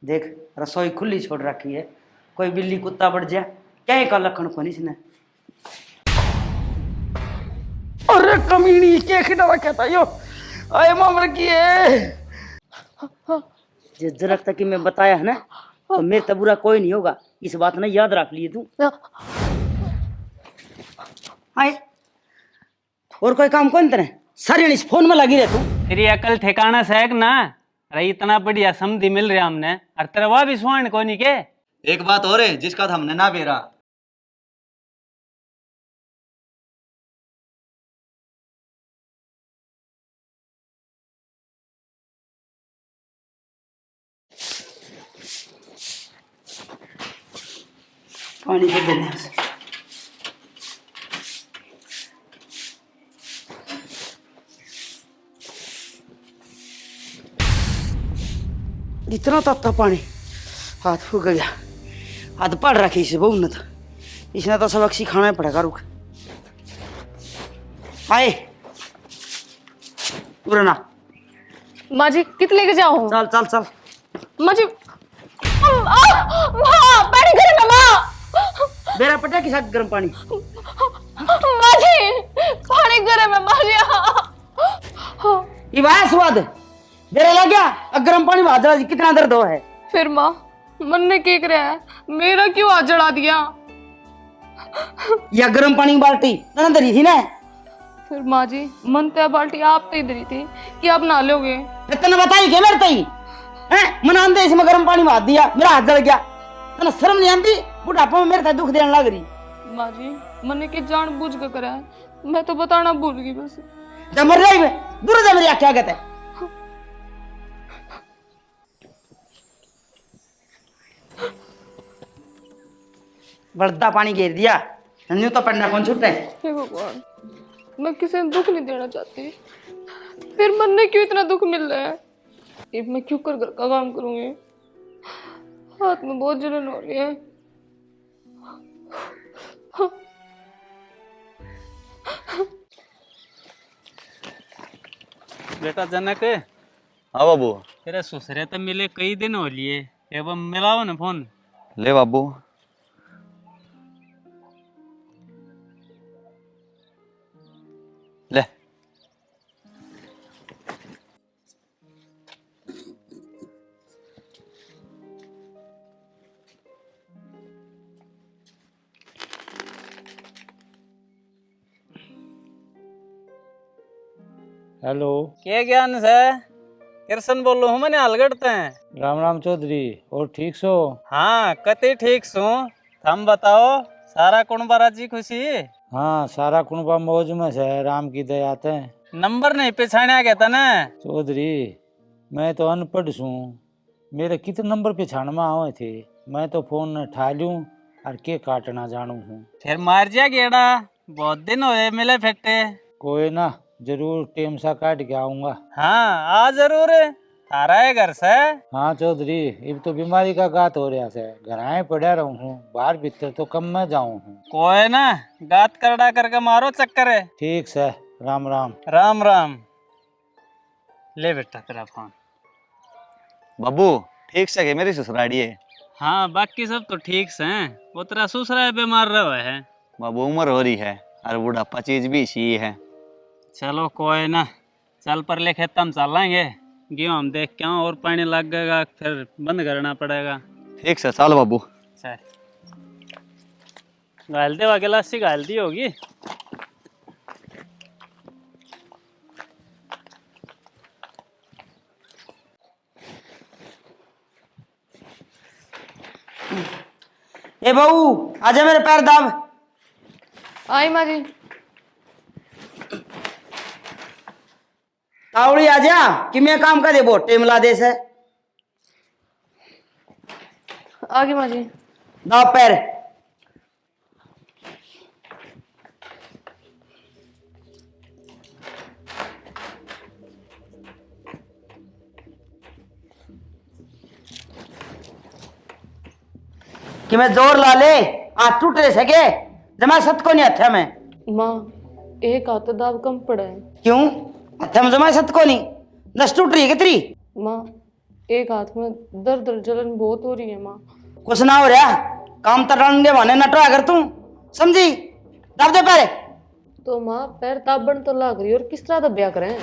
देख रसोई खुली छोड़ रखी है, कोई बिल्ली कुत्ता बढ़ जाए क्या का लखन को नहीं इसने। अरे कमीनी के खिला कहता यो आए मामर की है। जिस जरक तक कि मैं बताया है ना तो मेरे तो बुरा कोई नहीं होगा, इस बात ने याद रख लिए तू। आए और कोई काम कौन तेरे सारे इस फोन में लगी रहे तू। तेरी अकल ठिकाना से है ना। अरे इतना बढ़िया समझी मिल रहा हमने और तेरा वह भी स्वर्ण कोनी के। एक बात और है जिसका तो हमने ना बेरा। पानी से देने से इतना तत्ता पानी हाथ फूक गया, हाथ पड़ रखी इसे बहु न था, इसने तो सबक सिखाना पड़ेगा। रुक आए ना माँ जी कित लेके जाओ। चल चल चल माँ जी माँ पानी करे ना माँ। बेरा पटा के साथ गर्म पानी। माँ जी पानी करे मैं माँ जी। ये वाया स्वाद बेरा लग गया, अब गर्म पानी में हाथ जला कितना दर्द हो है। फिर माँ मन ने क्या करे है, मेरा क्यों हाथ जला दिया। या गर्म पानी की बाल्टी तने धरी थी ना। फिर माँ जी मन तो बाल्टी आप तो इधर ही थी कि आप नहा लोगे। तने बताई क्या मेरे तई हैं मना दे इसमें गर्म पानी में हाथ दिया मेरा हाथ जल गया। तने शर्म नहीं आती बुढ़ापा में मेरे साथ दुख देने लग रही। माँ जी मन के जान बूझ कर करा है, मैं तो बताना भूल गई बस। जब मर जाए दूर जा मेरी क्या कहते है। बढ़ता पानी घेर दिया, न्यू तो पढ़ना कौन छूटता है। हे भगवान मैं किसी ने दुख नहीं देना चाहती, फिर मन ने क्यों इतना दुख मिल रहा है। अब मैं क्यों कर घर का काम करूंगी, हाथ में बहुत जलन हो रही है। बेटा जनक हाँ बाबू। तेरे ससुरे तो मिले कई दिन हो लिए, एवं मिलाओ ना फोन। ले बाबू। ले हेलो क्या ज्ञान से कृष्ण बोलो हूँ मैंने हलगड़ते हैं। राम राम चौधरी, और ठीक सो? हाँ कति ठीक सू, हम बताओ सारा कुंबा राजी खुशी। हाँ सारा कुनबा मौज में है, राम की दया ते। नंबर नहीं पहचाना गया था ना। चौधरी मैं तो अनपढ़ छूं, मेरे कितने नंबर पहचान में आवे थे, मैं तो फोन न ठा लूं और के काटना जानू हूँ। फिर मार जा गेड़ा, बहुत दिन हुए मिले फेटे। कोई ना, जरूर टेम सा काट के आऊंगा। हाँ आ जरूर, थारा है घर से। हाँ चौधरी अब तो बीमारी का गात हो रहा है, घराए पड़ा रहूं हूँ, बाहर भीतर तो कम में जाऊं हूँ। कोई ना गात करड़ा करके मारो चक्कर है। ठीक से, राम राम। राम राम। ले बेटा तेरा फोन। बाबू ठीक से के मेरी ससुराड़ी है। हाँ बाकी सब तो ठीक से हैं, वो तेरा ससुरा बीमार रहा है। बाबू उम्र हो रही है और बुढ़ापा चीज भी इसी है। चलो कोई ना, चल पर ले खेत हम चलेंगे, गेहूँ हम देख के आऊं, और पानी लग गएगा फिर बंद करना पड़ेगा। ठीक से चल बाबू। चल घाल दे, गिलासी घाल दी होगी। ए बहू आजा मेरे पैर दाब। आई माँ जी। तावड़ी आजा कि मैं काम कर दे वो टेमला दे से। आगे माँ जी। दाब पैर। कि मैं जोर ला ले हाथ टूट रहे सके, जमा सत को नहीं हथा में। माँ एक हाथ दाब कम पड़ा है। क्यों हथा में जमा सत को नहीं, दस टूट रही है कितरी। माँ एक हाथ में दर्द और जलन बहुत हो रही है माँ। कुछ ना हो रहा, काम तो डालने बहाने नटवा कर तू, समझी? दब दे पैरे। तो माँ पैर ताबड़ तो लाग रही है, और किस तरह दबिया करें?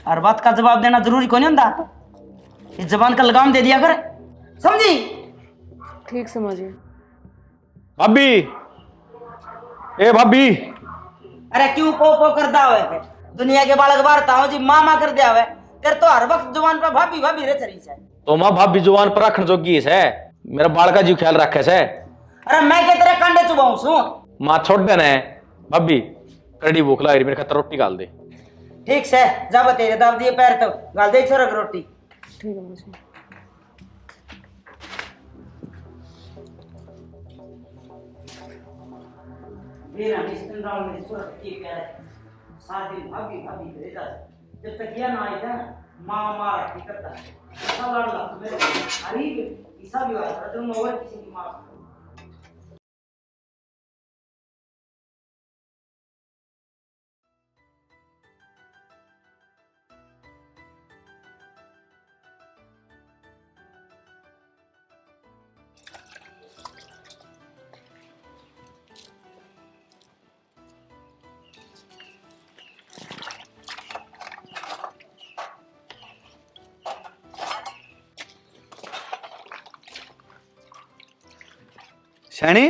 हर बात का जवाब देना जरूरी को नहीं होता, इस जबान का लगाम दे दिया कर, समझी? ठीक समझिए। भाभी, ए भाभी। अरे क्यों पो कर दा हुए? दुनिया के बालक बारता हूँ जी, माँ माँ कर दिया हुआ तेरे तो हर वक्त जुबान पे भाभी भाभी रे चली से। तो माँ भाभी जुबान पर रखन जोगी है, मेरा बाल का जी ख्याल रखे से। अरे मैं के तेरे कांडे चुबाऊं सू? माँ छोड़ देना है भाभी, कड़ी भूख लग रही, मेरे खातर रोटी डाल दे। ठीक से जब तेरे दब दिए पैर तो गाल दे छोरा रोटी। ठीक है मुझे। मेरा निश्चित राव में छोरा की कह रहे शादी भाभी भाभी करे जा, जब तक यह ना आए था माँ माँ रखी करता सब लड़ मेरे अरे ऐसा भी हुआ था तुम और किसी की माँ। शैनी,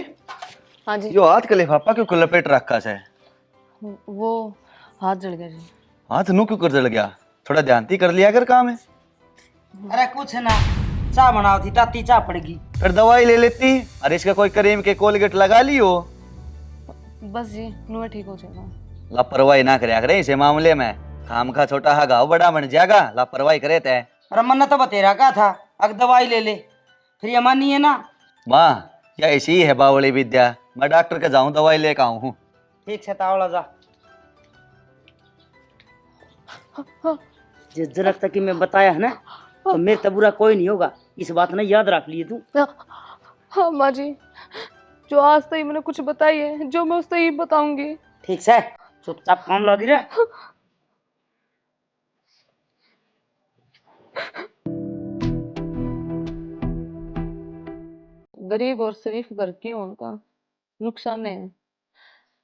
हाँ जी। यो हाथ के लिफाफा क्यों लपेट रखा है? वो हाथ जल गया जी। हाथ नू क्यों कर जल गया? थोड़ा ध्यान ती कर लिया कर काम है। अरे कुछ ना, चाय बनाओ थी ताती चाय पड़ेगी। फिर दवाई ले लेती, अरे इसका कोई क्रीम के कोलगेट लगा लियो। बस जी नुआ ठीक हो जाएगा। लापरवाही ना करे करे इसे मामले में, खाम का छोटा हा घाव बड़ा बन जाएगा, लापरवाही करे ते। अरे मन्ना तो बतेरा का था, अग दवाई ले ले, फिर ये मानी है ना? माँ या ऐसी ही है बावली विद्या, मैं डॉक्टर के जाऊं दवाई लेकर आऊं हूँ। ठीक से तावला जा। जिस जरक तक कि मैं बताया है ना, तो मेरे तो बुरा कोई नहीं होगा, इस बात ने याद रख लिए तू। हाँ माँ जी, जो आज तक मैंने कुछ बताई है, जो मैं उससे ही बताऊंगी। ठीक से चुपचाप काम ला दी रे। गरीब और शरीफ घर की हूं, उनका नुकसान है।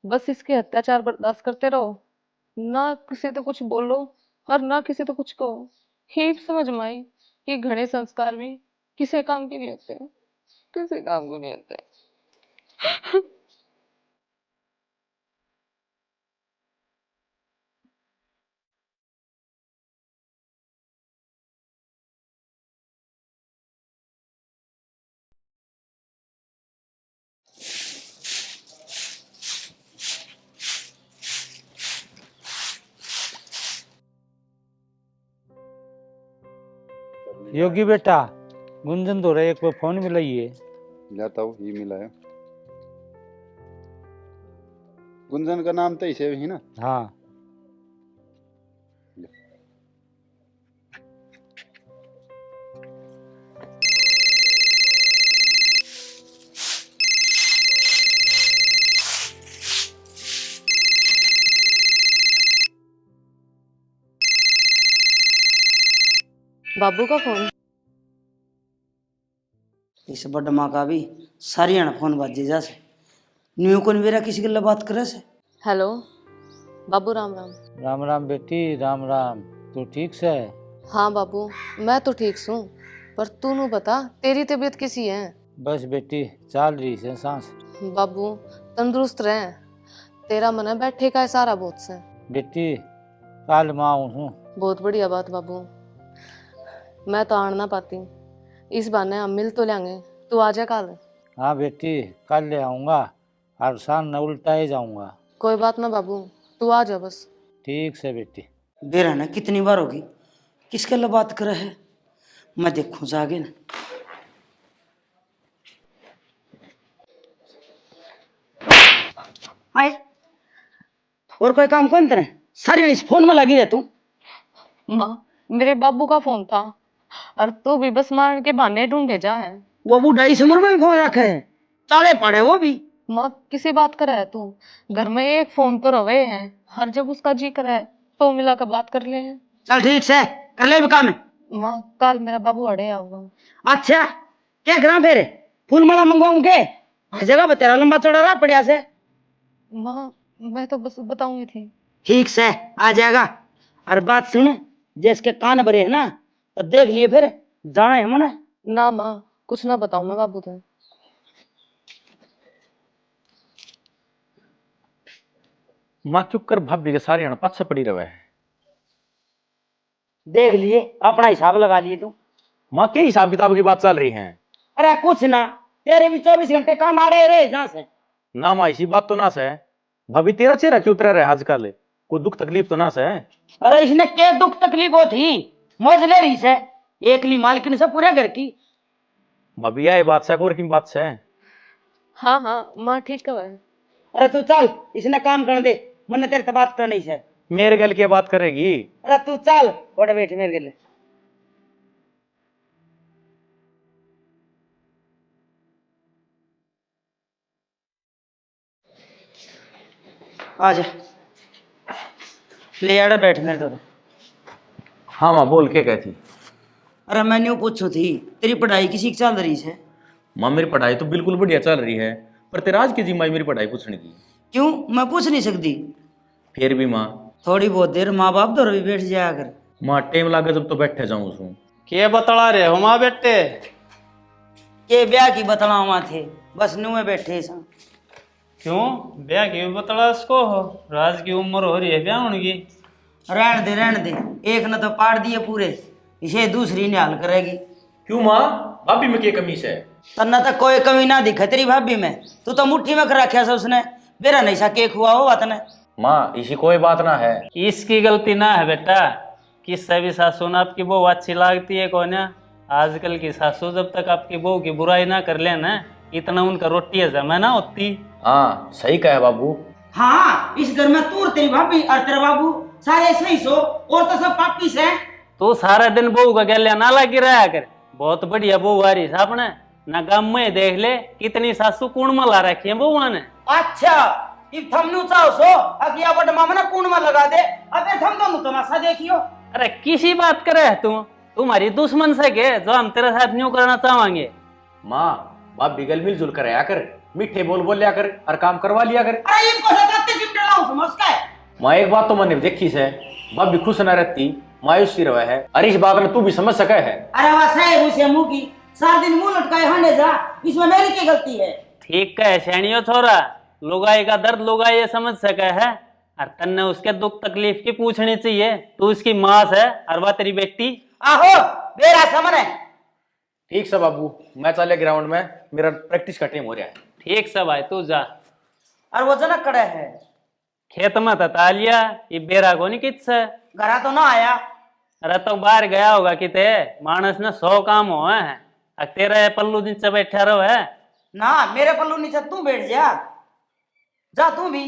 बस इसके अत्याचार बर्दाश्त करते रहो, ना किसी तो कुछ बोलो और ना किसी तो कुछ कहो। ही समझ में आई कि घने संस्कार भी किसी काम के नहीं होते, किसी काम को नहीं होते। योगी बेटा, गुंजन तो रहे, एक बार फोन मिलाइए। जाता हूँ, ये मिला है। गुंजन का नाम तो इसे ही ना? हाँ। बाबू का फोन। इस बड़ माँ का भी सारी अण फोन बाजे जा से, न्यू को मेरा किसी के लिए बात करे से। हेलो बाबू, राम राम। राम राम बेटी, राम राम। तू ठीक से? हाँ बाबू, मैं तो ठीक हूँ, पर तू नु बता तेरी तबीयत कैसी है? बस बेटी चल रही है सांस। बाबू तंदुरुस्त रहे, तेरा मन बैठे का है सारा बहुत से। बेटी कल मैं आऊँ हूँ। बहुत बढ़िया बात बाबू, मैं तो आन ना पाती, इस बहाने हम मिल तो लेंगे। तू आ जा कल। हाँ बेटी कल ले आऊँगा, और शाम न उल्टा ही जाऊँगा। कोई बात ना बाबू, तू आ जा बस। ठीक से बेटी। बेरा ने कितनी बार होगी किसके लिए बात करे है, मैं देखूं जागे ना। आए और कोई काम कौन तेरे, सारी इस फोन में लगी रह तू। माँ मेरे बाबू का फोन था, और तू भी बस मार के बहाने ढूंढे जा है। वो बूढ़ा इस उम्र में भी फोन रखे है, ताले पड़े वो भी। माँ किसी बात कर रहा है तू? घर में एक फोन तो रवे है, हर जब उसका जी करे तो मिला कर बात कर ले। चल ठीक से कर ले भी काम है। माँ कल मेरा बाबू अड़े आऊंगा। अच्छा क्या करा फिर फूल माला मंगवाऊं के हर जगह पर तेरा लंबा चौड़ा रहा पड़िया से। माँ मैं तो बस बताऊंगी थी। ठीक से आ जाएगा। और बात सुन जिसके कान भरे है ना तो देख लिए फिर जाना है मना। ना माँ कुछ ना बताऊं मैं बाबू तो। माँ चुप कर, भाभी के सारे हण पास से पड़ी रहे है। देख लिए अपना हिसाब लगा लिए तू। माँ के हिसाब किताब की बात चल रही है? अरे कुछ ना तेरे भी 24 घंटे काम आड़े रहे जहाँ से। ना माँ इसी बात तो ना से। भाभी तेरा चेहरा क्यों उतरा रहा है आजकल? कोई दुख तकलीफ तो ना से? अरे इसने क्या दुख तकलीफ हो थी मौज ले रही से एकली मालकिन से पूरे घर की। भाभी यह बात से और की बात से? हाँ हाँ माँ ठीक है। अरे तू चल इसने काम कर दे मन तेरे से बात करनी से। मेरे गल की बात करेगी? अरे तू चल बड़े बैठ मेरे गले। आजा ले आड़ा बैठ मेरे तो। हाँ माँ बोल के कहती। अरे मैंने वो पूछो थी तेरी पढ़ाई किसी की चल रही है? माँ मेरी पढ़ाई तो बिल्कुल बढ़िया चल रही है, पर तेरा आज की जिम्मा मेरी पढ़ाई पूछने की। क्यों मैं पूछ नहीं सकती? फिर भी माँ। थोड़ी बहुत देर माँ बाप दौर भी बैठ जाया कर। माँ टेम लागे जब तो बैठे जाऊं उसमें। के बतला रहे हो माँ बेटे? के ब्याह की बतलावा थे बस नुए बैठे सा। क्यों ब्याह की बतला उसको हो? राज की उम्र हो रही है ब्याह होने की। रहने दे एक ने तो पाड़ दिए पूरे इसे दूसरी ने हल करेगी। क्यों माँ, भाभी में क्या कमी है? तन्ना तो कोई कमी ना दिखे तेरी भाभी में। तू तो मुट्ठी में कर रखा से उसने बेरा नहीं सा केक हुआ हो बात ने। माँ इसी कोई बात ना है। इसकी गलती ना है बेटा। किससे भी सासू ना आपकी बहू अच्छी लगती है कौन है? आजकल की सासू जब तक आपकी बहू की बुराई ना कर ले ना इतना उनका रोटी है जमा ना होती। हाँ सही कहे बाबू। हाँ इस घर में तू और तेरी भाभी और तेरा बाबू सारे सही सो और तो सब पापी से। तू सारा दिन बहू का गले ना लगी रहा कर। बहुत बढ़िया बहू आ रही सापने ना गाँव में देख ले कितनी सासू कूण में ला रखी है बहू ने। अच्छा इब थमनु चाहो सो अगिया बड मामना कूण में लगा दे अबे थम दोनों तमाशा देखियो। अरे किसी बात करे है तू? तुम्हारी दुश्मन से के जो हम तेरे साथ न्यू करना चाहेंगे। माँ भाभी गल मिलजुल कर रहा कर, मीठे बोल बोल लिया कर और काम करवा लिया कर। अरे इनको सताते चिमटा लाऊं समझ के। माँ एक बात तो मैंने देखी से, भाभी खुश न रहती मायूसी रहे है, अरे इस बात में तू भी समझ सके है। अरे वह साहेब उसे मुंह की 4 दिन मुंह लटकाए हंडे जा इसमें मेरी क्या गलती है? ठीक है सैनियो छोरा, लुगाई का दर्द लुगाई ये समझ सके है और तन्ने उसके दुख तकलीफ की पूछनी चाहिए। तू उसकी माँ है और वह तेरी बेटी। आहो बेरा समन है। ठीक से बाबू मैं चले ग्राउंड में, मेरा प्रैक्टिस का टाइम हो रहा है। ठीक से भाई तू जा। और वो जनक कड़े है खेत में तता लिया ये बेरा को नहीं कित से। घरा तो ना आया। अरे तो बाहर गया होगा किते मानस ने 100 काम हो है तेरा ये पल्लू नीचे बैठा रहो है ना मेरे पल्लू नीचे तू बैठ जा तू भी।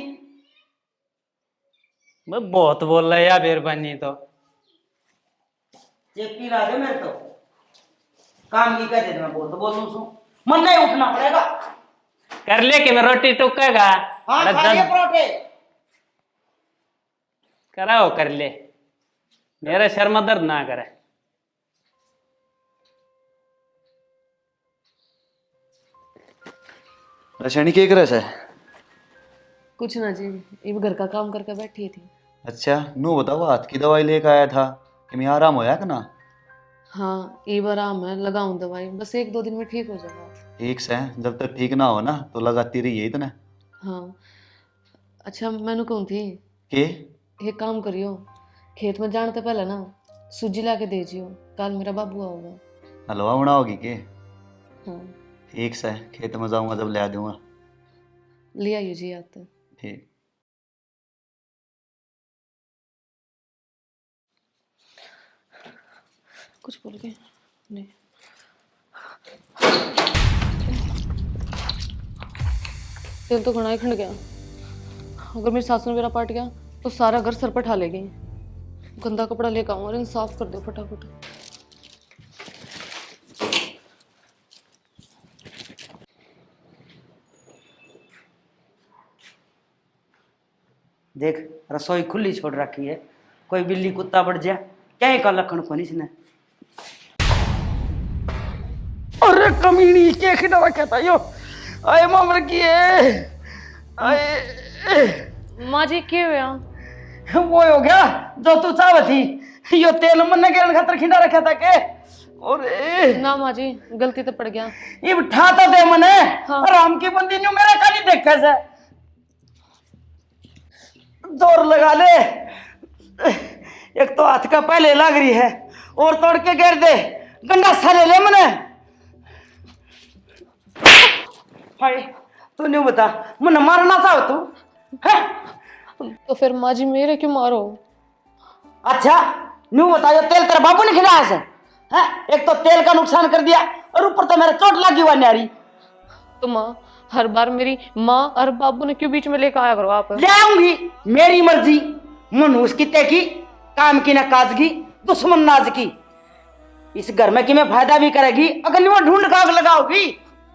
मैं बहुत बोल रहा है यार मेहरबानी तो। चेपी ला दे मेरे तो काम की कह दे मैं बहुत बोलूं सू मन नहीं उठना पड़ेगा। कर ले कि मैं रोटी टुकेगा। हाँ अरे खा लिए जब परोठे। कराओ कर ले मेरा शर्म दर्द ना करे। रशनी क्या करे से? कुछ ना जी ये घर का काम करके बैठी थी। अच्छा नू बताओ हाथ की दवाई लेकर आया था कि मैं आराम होया कि ना? हाँ ये आराम है लगाऊं दवाई बस 1-2 दिन में ठीक हो जाएगा। ठीक से जब तक ठीक ना हो ना तो लगाती रहिए इतने। हाँ अच्छा मैंने कहूँ थी के एक काम करियो खेत में जाने से पहले ना सूजी ला के दे जियो कल मेरा बाबू आओगा। हलवा बनाओगी के? हाँ ठीक से खेत में जाऊंगा जब ले दूंगा। ले आइए जी आते। ठीक। कुछ बोल के नहीं तेल तो घना ही खंड गया। अगर मेरी सासू ने मेरा पाट गया तो सारा घर सर पर ठा लेगी। गंदा कपड़ा लेकर आऊँ और साफ कर दो फटाफट। देख रसोई खुली छोड़ रखी है कोई बिल्ली कुत्ता बढ़ जाए क्या का लखन को नहीं इसने। अरे कमीनी के खिला रखा था यो। आए मामर की आए माँ जी क्यों हुआ? वो हो गया जो तू चाह थी। यो तेल मन के खातर खिंडा रखा था के। और ना माँ जी गलती तो पड़ गया। ये बिठा तो दे मने। हाँ। राम की बंदी न्यू मेरा का नहीं देखा से। जोर लगा ले। एक तो हाथ का पहले लग रही है और तोड़ के गिर दे। गंडा सा ले ले मने। हाय तू न्यू बता मन मारना चाहो तू है? तो फिर माँ जी मेरे क्यों मारो? अच्छा न्यू बता ये तेल तेरा बाबू ने खिलाया से है? एक तो तेल का नुकसान कर दिया और ऊपर तो मेरे चोट लगी हुआ न्यारी। तो माँ हर बार मेरी माँ और बाबू ने क्यों बीच में लेकर आया करो आप? ले आऊंगी मेरी मर्जी। मनूस की ते की काम की ना काज की दुश्मन नाज की। इस घर में कि मैं फायदा भी करेगी अगर न्यू ढूंढ काग लगाओगी।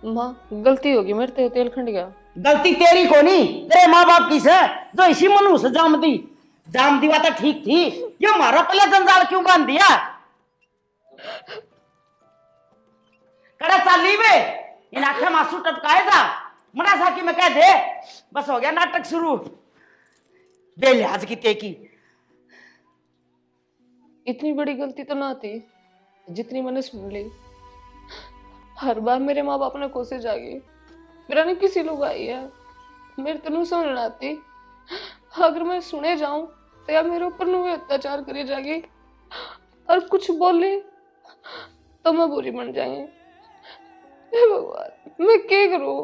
माँ गलती होगी मेरे से तेल खंड गया। गलती तेरी को नहीं तेरे माँ बाप की से जो इसी मनूस जाम दी बात ठीक थी। ये मारा पहले जंजाल क्यों बांध दिया? कड़ा चाली वे इन आंखें मासू टपकाए जा मना सा कि मैं कह दे बस हो गया नाटक शुरू। बेलिहाज की ते की। इतनी बड़ी गलती तो ना थी जितनी मैंने सुन ली। हर बार मेरे माँ बाप ने कोशिश जागी मेरा नहीं किसी लोग आई है मेरे तो नहीं समझ आती। अगर मैं सुने जाऊं तो या मेरे ऊपर नु अत्याचार करे जागी और कुछ बोले तो मैं बुरी बन जाएंगे। हे भगवान मैं क्या करूं?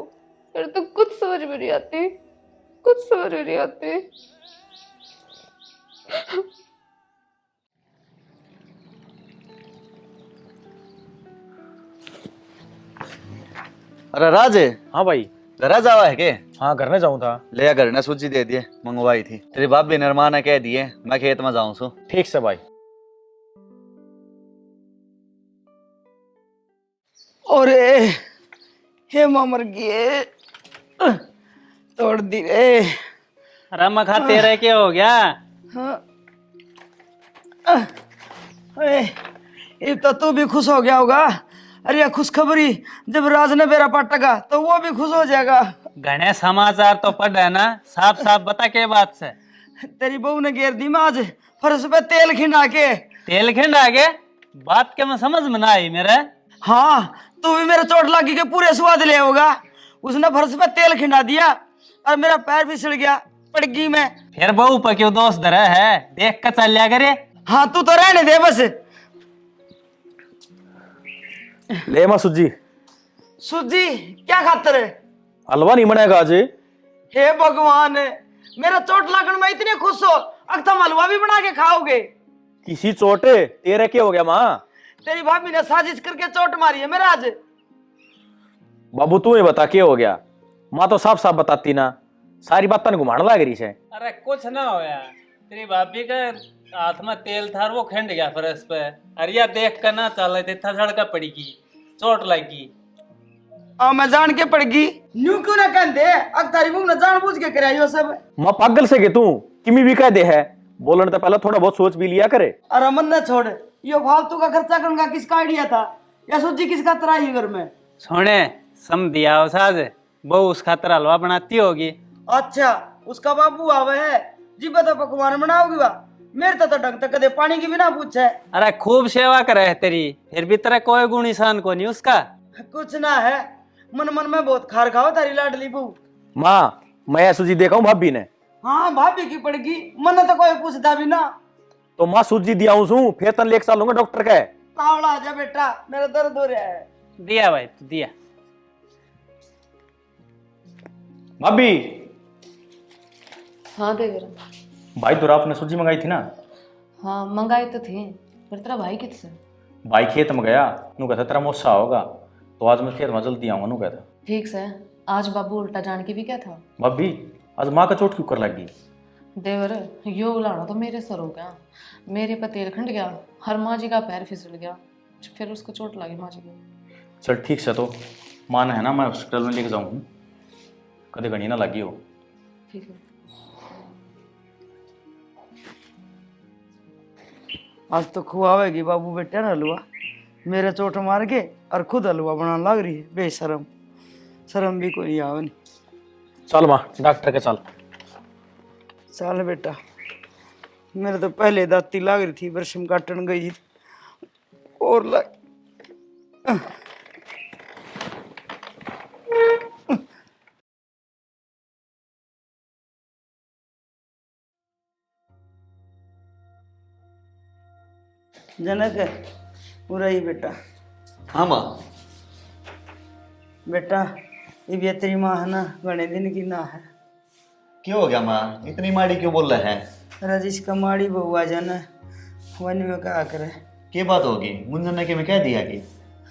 मेरे तो कुछ समझ में नहीं आती कुछ समझ में नहीं आती। अरे राज हाँ भाई। घर जावा है के? हाँ घर में जाऊँ था। ले घर ने सूची दे दिए मंगवाई थी तेरी भाभी निर्माण ने कह दिए मैं खेत में जाऊं सो। ठीक से भाई। और हे ममर गए तोड़ दी रे। अरे मखा तेरे क्या हो गया? ये तो तू भी खुश हो गया होगा। अरे खुशखबरी जब राज ने मेरा पटका तो वो भी खुश हो जाएगा। घने समाचार तो पढ़ है ना साफ साफ बता के बात से। तेरी बहू ने घेर दी मैं आज फर्श पे तेल खिंडा के। तेल खिंड आगे बात के मैं समझ में ना आई मेरे। हाँ तू भी मेरे चोट लगी के पूरे स्वाद ले होगा। उसने फर्श पे तेल खिंडा दिया और मेरा पैर भी सिड़ गया पड़गी में। फिर बहू पर क्यों दोस्त धरा है देख कर चल लिया करे। हाँ तू तो रहने दे बस। ले माँ सूजी। सूजी क्या खातर है? हलवा नहीं बनेगा आज? हे भगवान मेरा चोट लगन में इतने खुश हो अब तुम हलवा भी बना के खाओगे? किसी चोटे तेरे क्या हो गया माँ? तेरी भाभी ने साजिश करके चोट मारी है मेरा आज। बाबू तू ही बता क्या हो गया? माँ तो साफ साफ बताती ना सारी बात तन घुमाने लग रही है। अरे कुछ ना होया तेरी भाभी का हाथ में तेल था वो खिंड गया फर्श पे। अरिया देख कर ना चल थे थसड़ का पड़गी चोट लगी। मैं जान के पड़गी न्यू क्यों ना कहते अब तारी बहू ने जानबूझ के कराई वो सब। माँ पागल से के तू किमी भी कह दे है बोलने तो पहले थोड़ा बहुत सोच भी लिया करे। अरे मन न छोड़ ये फालतू का खर्चा करने का किसका आइडिया था या सूजी किसका तराई घर में? सोने सम दिया हो साज बहू उस खातर हलवा बनाती होगी। अच्छा उसका बाबू आवे है जी बता पकवान बनाओगी वाह मेरे तो ढंग तक कदे पानी की भी ना पूछे। अरे खूब सेवा करे है तेरी फिर भी तेरा कोई गुण निशान को नहीं उसका। कुछ ना है मन मन में बहुत खार खाओ तारी लाडली बहू। माँ मैं सूजी देखा हूँ भाभी ने। हाँ भाभी की पड़गी मन तो कोई पूछता भी ना। तो माँ सूजी दिया हूँ फिर तन लेके चलूंगा डॉक्टर का। तावड़ा आ जा बेटा मेरा दर्द हो रहा है। दिया भाई तू दिया। भाभी। हाँ देवर। भाई तो आपने सूजी मंगाई थी ना? हाँ मंगाए तो थे पर तेरा भाई किससे? भाई खेत में गया नू कहता तेरा मोसा होगा तो आज मैं खेत में जल्दी आऊंगा नू कहता। ठीक से आज बाबू उल्टा जान के भी क्या था? भाभी आज माँ का चोट क्यों कर लगी? देवर यो उलाड़ा तो मेरे सर हो गया मेरे पर तेल खंड गया हर माँ जी का पैर फिसल गया फिर उसको चोट लगी माँ जी को। चल ठीक से तो माँ ने है ना मैं हॉस्पिटल में लेके जाऊँ कभी घनी ना लगी हो। ठीक है। आज तो खुआवेगी बाबू बेटे ना हलवा, मेरे चोट मार के और खुद हलवा बनाने लग रही है, बेशरम। शर्म भी कोई आवे नहीं। चल माँ डॉक्टर के चल। चल बेटा, मेरे तो पहले दाती लग रही थी, बरसम काटन गई और लग। जनक है पूरा ही बेटा। हाँ माँ। बेटा ये भी तेरी माँ है ना, घने दिन की ना है। क्यों हो गया माँ, इतनी माड़ी क्यों बोल रहे हैं? राजेश का माड़ी बहुआ जन वन में क्या करे। क्या बात होगी? मुंजन ने के में कह दिया कि?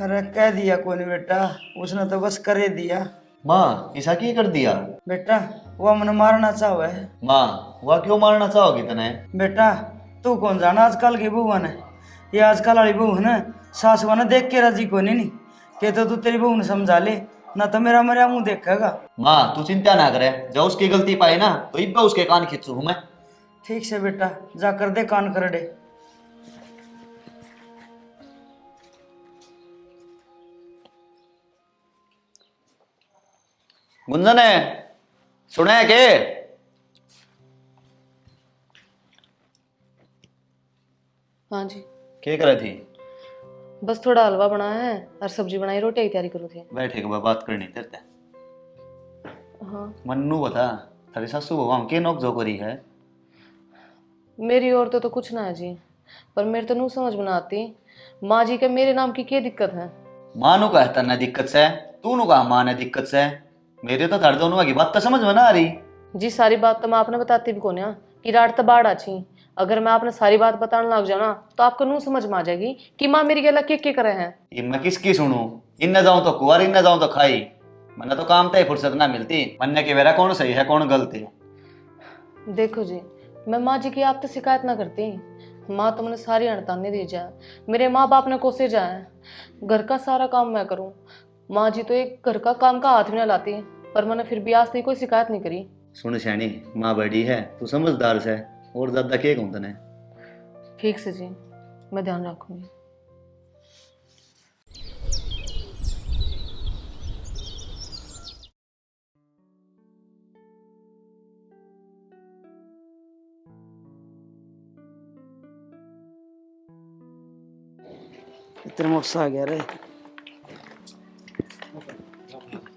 अरे कह दिया कौन बेटा, उसने तो बस करे दिया। माँ ऐसा क्यों कर दिया? बेटा वो मन मारना चाहे। माँ वह क्यों मारना चाहोगी तने? बेटा तू कौन जाना आजकल की बहू ने, ये आजकल वाली बहू है ना, सासुआ ने देख के राजी को नहीं के तो तू तेरी बहू ने समझा ले, ना तो मेरा मेरा मुंह देखेगा। माँ तू चिंता ना करे, जब उसकी गलती पाई ना तो इब्बा उसके कान खींचू हूँ मैं। ठीक से बेटा, जा कर दे कान कर दे। गुंजन है, सुने के? हाँ जी। क्या कर रही थी? बस थोड़ा हलवा बनाया है और सब्जी बनाई, रोटी की तैयारी करूँ थी। बैठे के बाद बात करनी तेरे। हाँ। मन्नू बता, तेरी सासू बहू हम के नोक जो करी है? मेरी और तो कुछ ना है जी, पर मेरे तो नू समझ में ना आती माँ जी के मेरे नाम की क्या दिक्कत है। माँ नु कहता ना दिक्कत से, तू नु कहा माँ ने दिक्कत से? मेरे तो थारे दोनों की बात तो समझ में ना आ रही। जी सारी बात तो मैं आपने बताती भी कौन है कि रात तो बाढ़ अच्छी। अगर मैं आपने सारी बात बताने लग जाऊँ ना तो आपको नू समझ में आ जाएगी कि माँ मेरी गला के करे हैं। ये मैं किसकी सुनूं? इन न जाऊं तो कुंवर, इन न जाऊं तो खाई। मन्ने तो काम तय फुर्सत ना मिलती, मन्ने के वेरा कौन सही है कौन गलती। देखो जी, मैं माँ जी की आप तो शिकायत ना करती, माँ तो मैंने सारी अड़ताने दी जाए, मेरे माँ बाप ने कोसे जाए, घर का सारा काम मैं करूँ। माँ जी तो एक घर का काम का हाथ में ना लाती, पर मैंने फिर भी आज तक कोई शिकायत नहीं करी। सुन शैनी, माँ बड़ी है, तू समझदार से, और ज्यादा के कहूं तने। ठीक से जी, मैं ध्यान रखूंगी। इतना मोक्सा आ गया रे।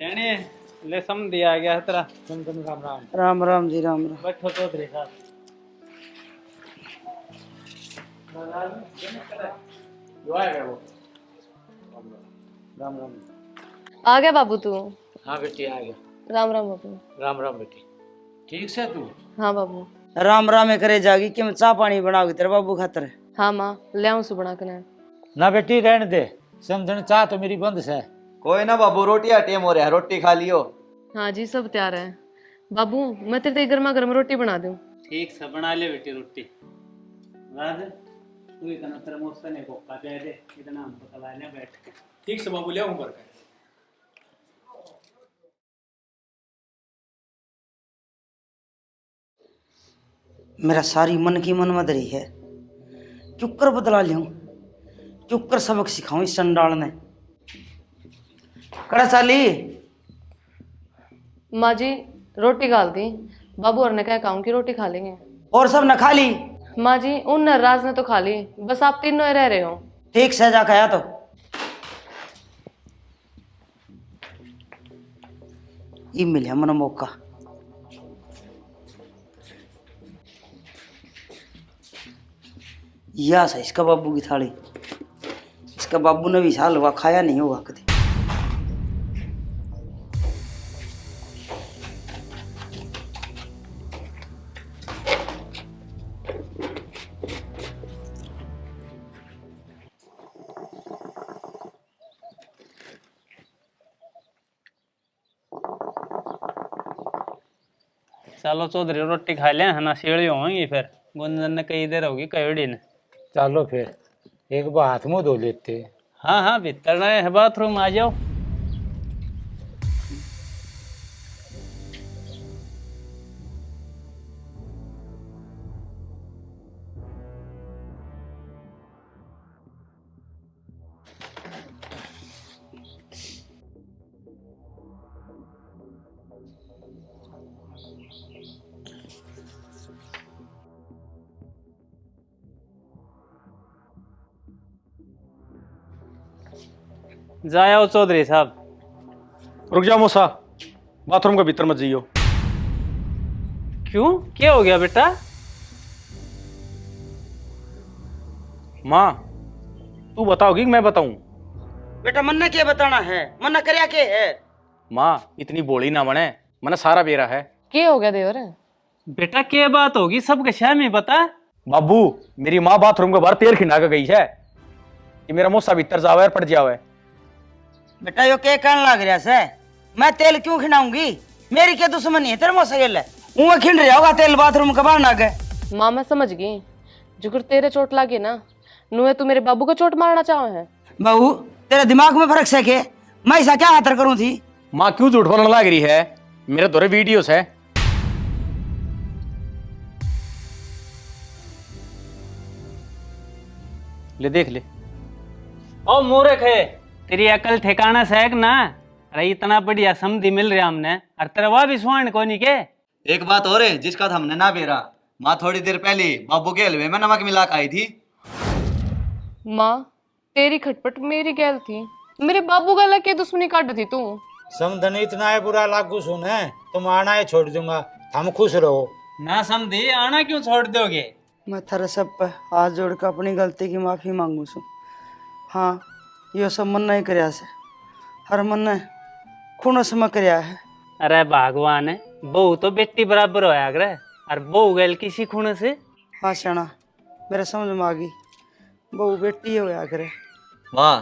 यानी ले सम दिया गया है तेरा। राम राम। राम राम जी, राम राम। बैठो चौधरी साहब। राम राम। आ गया बाबू तू? हाँ बेटी आ गया। राम राम बाबू। राम राम बेटी। ठीक से तू? हाँ बाबू। राम राम करे जागी कि मैं चाह पानी बनाओगी तेरे बाबू खातर। हाँ माँ ले आऊँ सु बना के लाए। ना बेटी रहने दे, समझण चाह तो मेरी बंद से। कोई ना बाबू, रोटी टेम हो रहा है, रोटी खा लियो। हाँ जी सब तैयार है बाबू, मैं तेरे गर्मा गर्म रोटी बना दूँ। ठीक से बना ले बेटी रोटी। राज तू इतना तेरा मौसा ने कोका दे दे, इतना हम पता लाने बैठ के। ठीक से बाबू ले आऊं पर। मेरा सारी मन की मन मत रही है, चुप कर बदला लिया, चुप कर सबक सिखाऊं इस चंडाल ने। कड़ा साली। माँ जी रोटी गाल दी, बाबू और ने क्या कहूँ कि रोटी खा लेंगे। और सब न खा ली? माँ जी उन राज ने तो खा ली, बस आप तीनों ही रह रहे हो। ठीक से जा खाया तो ये मिले मन मौका। या सा इसका बाबू की थाली, इसका बाबू ने भी साल हुआ खाया नहीं होगा कभी। चलो चौधरी रोटी खा ले, है ना शीड़ी होंगी फिर। गुंजन ने कई देर होगी कयोड़ी ने। चलो फिर एक बार हाथ मुंह धो लेते। हाँ हाँ भीतर है बाथरूम, आ जाओ। जाओ चौधरी साहब। रुक जाओ मौसा, बाथरूम के भीतर मत जाइयो। क्यों, क्या हो गया बेटा? माँ तू बताओगी कि मैं बताऊं? बेटा मन ने क्या बताना है, मन ने करया के है? माँ इतनी बोली ना बने, मैंने सारा बेरा है। क्या हो गया देवर? बेटा क्या बात होगी, सबके शह में बता। बाबू मेरी माँ बाथरूम के बाहर तेल खिंडा के गई है कि मेरा मौसा भीतर जावे और पड़ जावे। बेटा यो के कहने लग रहा से? मैं तेल क्यों खिलाऊंगी? मेरी क्या दुश्मनी है तेरे मुंह से? मुंह में खिंड रहा होगा तेल बाथरूम के बाहर ना गए। माँ मैं समझ गई, जुगर तेरे चोट लागे ना, नुए तू मेरे बाबू को चोट मारना चाहो है? बहू तेरे दिमाग में फर्क से के मैं ऐसा क्या हाथर करूं थी? माँ क्यों झूठ बोलने लग रही है? मेरे दौरे वीडियोस है। ले देख ले। ओ मूर्ख है, तेरी अकल ठिकाना से है कि ना? अरे इतना बढ़िया समधी मिल रहा हमने, और तेरा वह भी स्वर्ण को नहीं के। एक बात और है जिसका तो हमने ना बेरा, माँ थोड़ी देर पहले बाबू के हलवे में नमक मिला के आई थी। माँ तेरी खटपट मेरी गैल थी, मेरे बाबू गला के दुश्मनी काट थी तू। समझन इतना है बुरा लागू सुन है, तुम आना है छोड़ दूंगा, हम खुश रहो। ना समधी, आना क्यों छोड़ दोगे? मैं थारे सब पे हाथ जोड़ के अपनी गलती की माफी मांगू छू। हाँ यो सब मन नहीं करया से, हर मन ने खून से मैं करया है। अरे भगवान है, बहू तो बेटी बराबर होया करे, और बहू गैल किसी खून से। हाँ श्याणा मेरे समझ में आ गई, बहू बेटी होया करे। माँ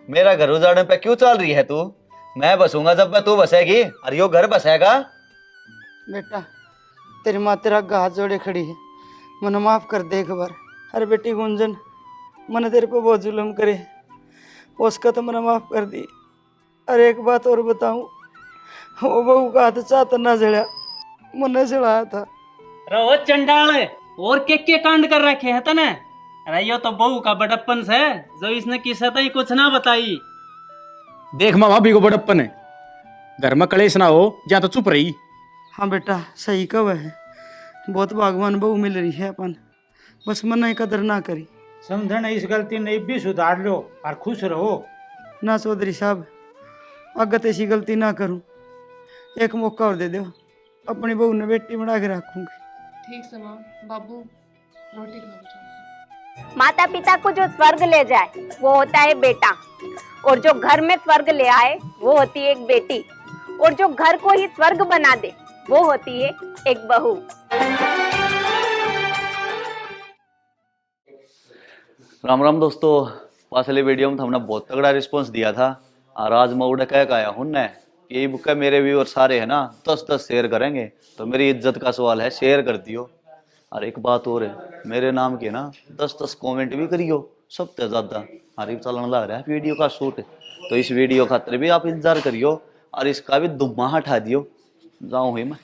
मेरा घर उजाड़ने पे क्यों चल रही है तू? मैं बसूंगा जब पे तू बसेगी, और यो घर बसेगा। बेटा तेरी माँ तेरा हाथ जोड़े खड़ी है, मन माफ कर दे एक बार। अरे बेटी गुंजन, मन तेरे पे बहुत जुल्म करे, उसका तो मैंने माफ कर दी। अरे एक बात और बताऊं, वो बहू का हाथ चाहता ना जड़ा, मन जड़ाया था। अरे ओ चंडाल, और के कांड कर रखे है तने? अरे यो तो बहू का बड़प्पन से, जो इसने किसा ही कुछ ना बताई। देख माँ भाभी को बड़प्पन है, घर में कलेश ना हो या तो चुप रही। हाँ बेटा सही कब है, बहुत भगवान बहू मिल रही है अपन, बस मन ही कदर ना करी। समझन इस गलती ने भी सुधार लो और खुश रहो। ना चौधरी साहब, अगत ऐसी गलती ना करूं, एक मौका और दे दो, अपनी बहू ने बेटी बना के रखूंगी। ठीक से माँ, बाबू रोटी खा। माता पिता को जो स्वर्ग ले जाए वो होता है बेटा, और जो घर में स्वर्ग ले आए वो होती है एक बेटी, और जो घर को ही स्वर्ग बना दे वो होती है एक बहू। राम राम दोस्तों, पिछले वीडियो में तो हमने बहुत तगड़ा रिस्पांस दिया था, और आज मैं उड़ा कह आया हूँ ने यही बुक है। मेरे व्यूअर सारे है ना 10-10 शेयर करेंगे, तो मेरी इज्जत का सवाल है, शेयर कर दियो। और एक बात और है, मेरे नाम के ना 10-10 कमेंट भी करियो, सबसे ज्यादा। हमारी चलन लग रहा है वीडियो का शूट, तो इस वीडियो खातिर भी आप इंतजार करियो, और इसका भी धुम्मा हटा दियो। जाऊँ हुई मैं।